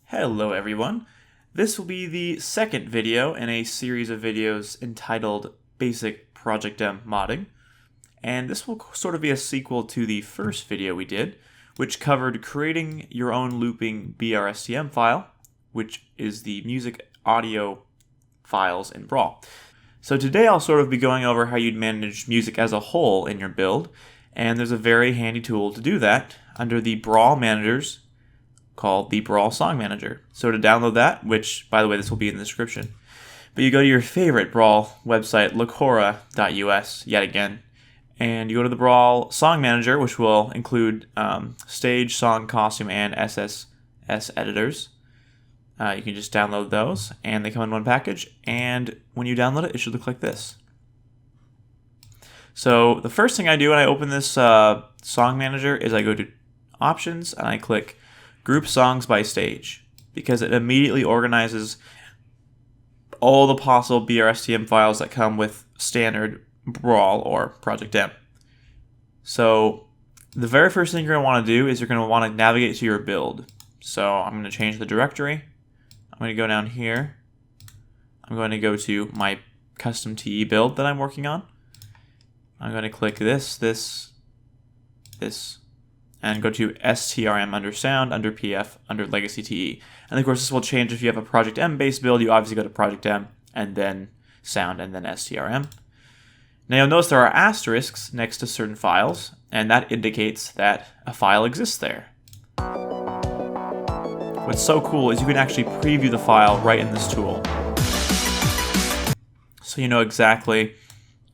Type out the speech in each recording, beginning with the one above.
Hello everyone. This will be the second video in a series of videos entitled Basic Project M Modding, and this will sort of be a sequel to the first video we did, which covered creating your own looping BRSTM file, which is the music audio files in Brawl. So today I'll sort of be going over how you'd manage music as a whole in your build, and there's a very handy tool to do that under the Brawl managers called the Brawl Song Manager. So to download that, which, by the way, this will be in the description, but you go to your favorite Brawl website, lacora.us, yet again, and you go to the Brawl Song Manager, which will include stage, song, costume, and SSS editors. You can just download those, and they come in one package, and when you download it, it should look like this. So the first thing I do when I open this Song Manager is I go to Options, and I click Group Songs by Stage, because it immediately organizes all the possible BRSTM files that come with standard Brawl or Project M. So the very first thing you're going to want to do is you're going to want to navigate to your build. So I'm going to change the directory. I'm going to go down here. I'm going to go to my custom TE build that I'm working on. I'm going to click this, and go to STRM under Sound, under PF, under Legacy TE. And of course this will change if you have a Project M based build. You obviously go to Project M, and then Sound, and then STRM. Now you'll notice there are asterisks next to certain files, and that indicates that a file exists there. What's so cool is you can actually preview the file right in this tool, so you know exactly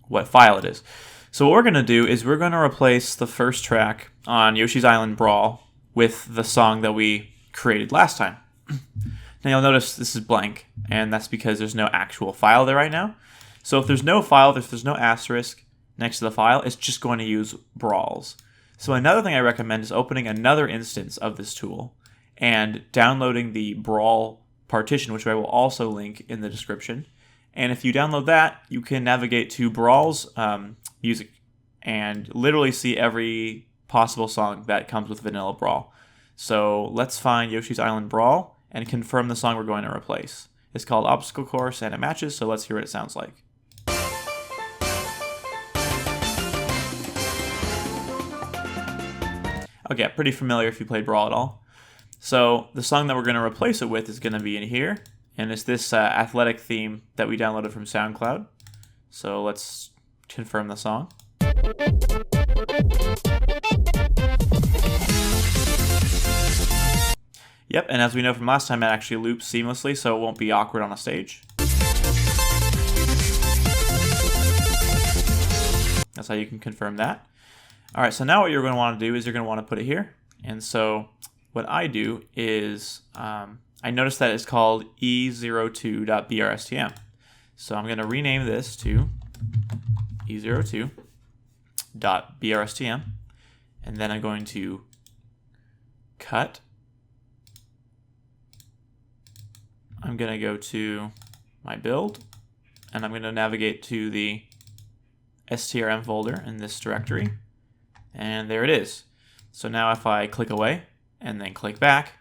what file it is. So what we're going to do is we're going to replace the first track on Yoshi's Island Brawl with the song that we created last time. Now you'll notice this is blank, and that's because there's no actual file there right now. So if there's no file, if there's no asterisk next to the file, it's just going to use Brawls. So another thing I recommend is opening another instance of this tool and downloading the Brawl partition, which I will also link in the description. And if you download that, you can navigate to Brawl's music and literally see every possible song that comes with Vanilla Brawl. So let's find Yoshi's Island Brawl and confirm the song we're going to replace. It's called Obstacle Course and it matches, so let's hear what it sounds like. Okay, pretty familiar if you played Brawl at all. So the song that we're going to replace it with is going to be in here, and it's this athletic theme that we downloaded from SoundCloud. So let's confirm the song. Yep, and as we know from last time, it actually loops seamlessly, so it won't be awkward on a stage. That's how you can confirm that. Alright, so now what you're going to want to do is you're going to want to put it here. And so what I do is I noticed that it's called e02.brstm. So I'm going to rename this to e02.brstm, and then I'm going to cut. I'm going to go to my build, and I'm going to navigate to the strm folder in this directory, and there it is. So now if I click away and then click back,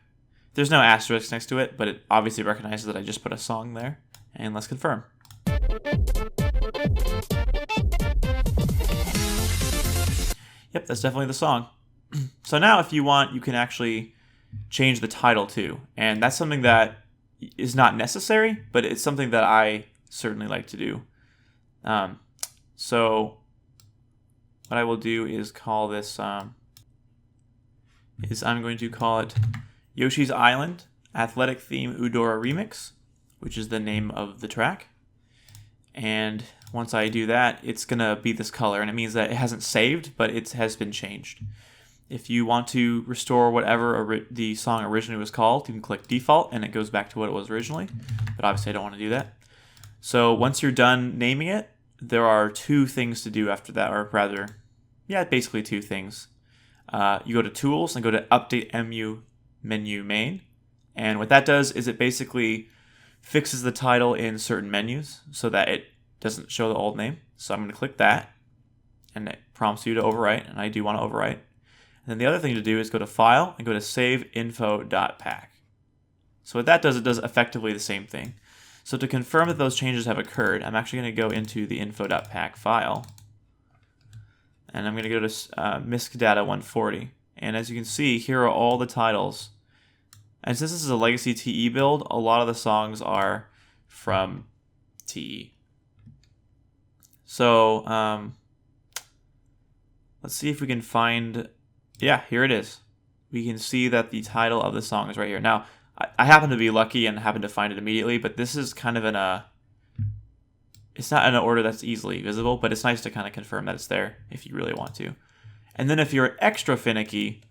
there's no asterisk next to it, but it obviously recognizes that I just put a song there, and let's confirm. Yep, that's definitely the song. So now if you want, you can actually change the title too, and that's something that is not necessary, but it's something that I certainly like to do. So what I will do is call this, I'm going to call it Yoshi's Island Athletic Theme Eudora Remix, which is the name of the track. And once I do that, it's going to be this color, and it means that it hasn't saved, but it has been changed. If you want to restore whatever the song originally was called, you can click Default, and it goes back to what it was originally, but obviously I don't want to do that. So once you're done naming it, there are two things to do after that, or rather, yeah, basically two things. You go to Tools and go to Update Menu Main, and what that does is it basically fixes the title in certain menus so that it doesn't show the old name. So I'm going to click that, and it prompts you to overwrite, and I do want to overwrite. And then the other thing to do is go to File and go to Save Info.pack. So what that does, it does effectively the same thing. So to confirm that those changes have occurred, I'm actually going to go into the info.pack file. And I'm going to go to MISC data 140. And as you can see, here are all the titles. And since this is a legacy TE build, a lot of the songs are from TE. So let's see if we can find... Yeah, here it is. We can see that the title of the song is right here. Now, I happen to be lucky and happen to find it immediately, but this is kind of in a... It's not in an order that's easily visible, but it's nice to kind of confirm that it's there if you really want to. And then if you're extra finicky,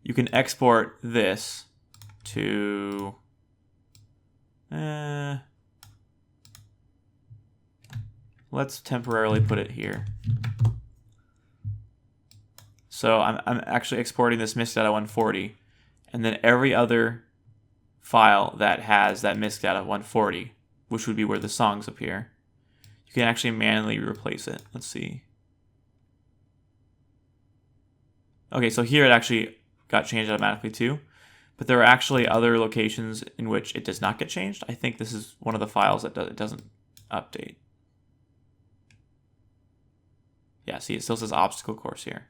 you can export this to... let's temporarily put it here. So I'm actually exporting this MISC data 140, and then every other file that has that MISC data 140, which would be where the songs appear, you can actually manually replace it. Let's see. Okay, so here it actually got changed automatically too, but there are actually other locations in which it does not get changed. I think this is one of the files that it doesn't update. Yeah, see, it still says obstacle course here.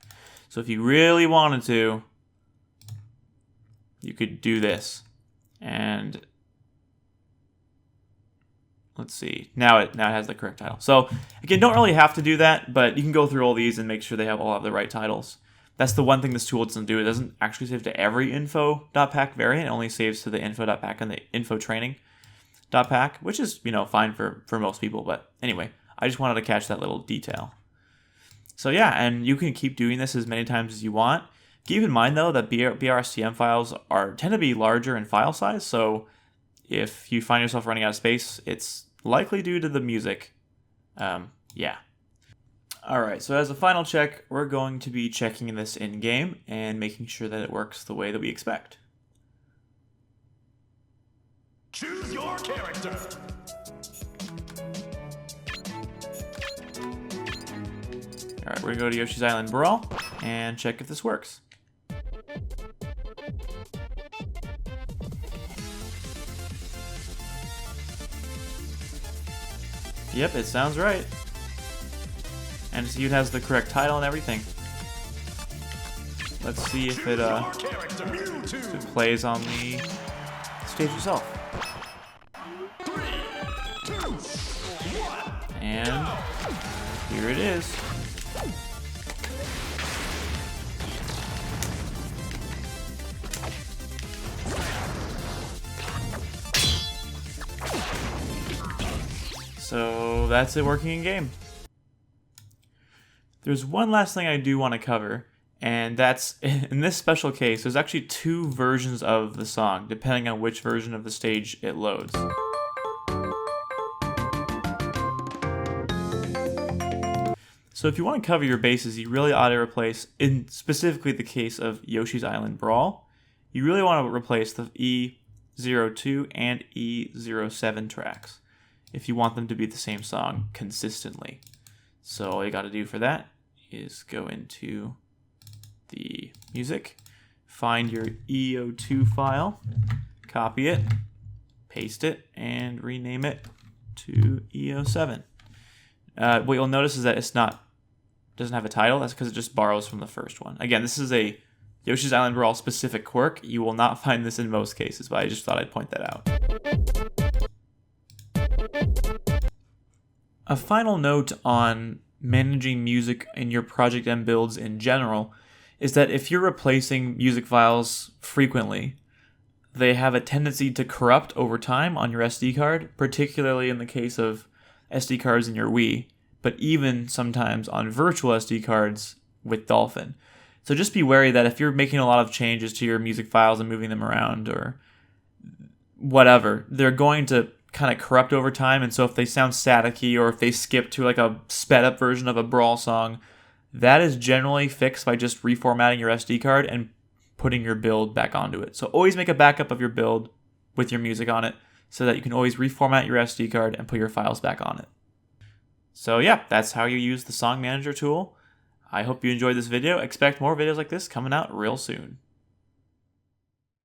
So if you really wanted to, you could do this. And let's see. Now it has the correct title. So again, don't really have to do that, but you can go through all these and make sure they all have the right titles. That's the one thing this tool doesn't do. It doesn't actually save to every info.pack variant. It only saves to the info.pack and the info training.pack, which is, fine for most people. But anyway, I just wanted to catch that little detail. So yeah, and you can keep doing this as many times as you want. Keep in mind, though, that BRSTM files tend to be larger in file size, so if you find yourself running out of space, it's likely due to the music. Yeah. Alright, so as a final check, we're going to be checking this in-game and making sure that it works the way that we expect. Choose your character! Alright, we're going to go to Yoshi's Island Brawl and check if this works. Yep, it sounds right. And see, it has the correct title and everything. Let's see if it plays on the stage itself. And here it is. So that's it working in game. There's one last thing I do want to cover, and that's, in this special case, there's actually two versions of the song, depending on which version of the stage it loads. So if you want to cover your bases, you really ought to replace, in specifically the case of Yoshi's Island Brawl, you really want to replace the E02 and E07 tracks if you want them to be the same song consistently. So all you got to do for that is go into the music, find your E02 file, copy it, paste it, and rename it to E07. What you'll notice is that doesn't have a title. That's because it just borrows from the first one. Again, this is a Yoshi's Island Brawl specific quirk. You will not find this in most cases, but I just thought I'd point that out. A final note on managing music in your Project M builds in general is that if you're replacing music files frequently, they have a tendency to corrupt over time on your SD card, particularly in the case of SD cards in your Wii, but even sometimes on virtual SD cards with Dolphin. So just be wary that if you're making a lot of changes to your music files and moving them around or whatever, they're going to kind of corrupt over time, and so if they sound staticky or if they skip to like a sped up version of a Brawl song, that is generally fixed by just reformatting your SD card and putting your build back onto it. So always make a backup of your build with your music on it so that you can always reformat your SD card and put your files back on it. So yeah, that's how you use the Song Manager tool. I hope you enjoyed this video. Expect more videos like this coming out real soon.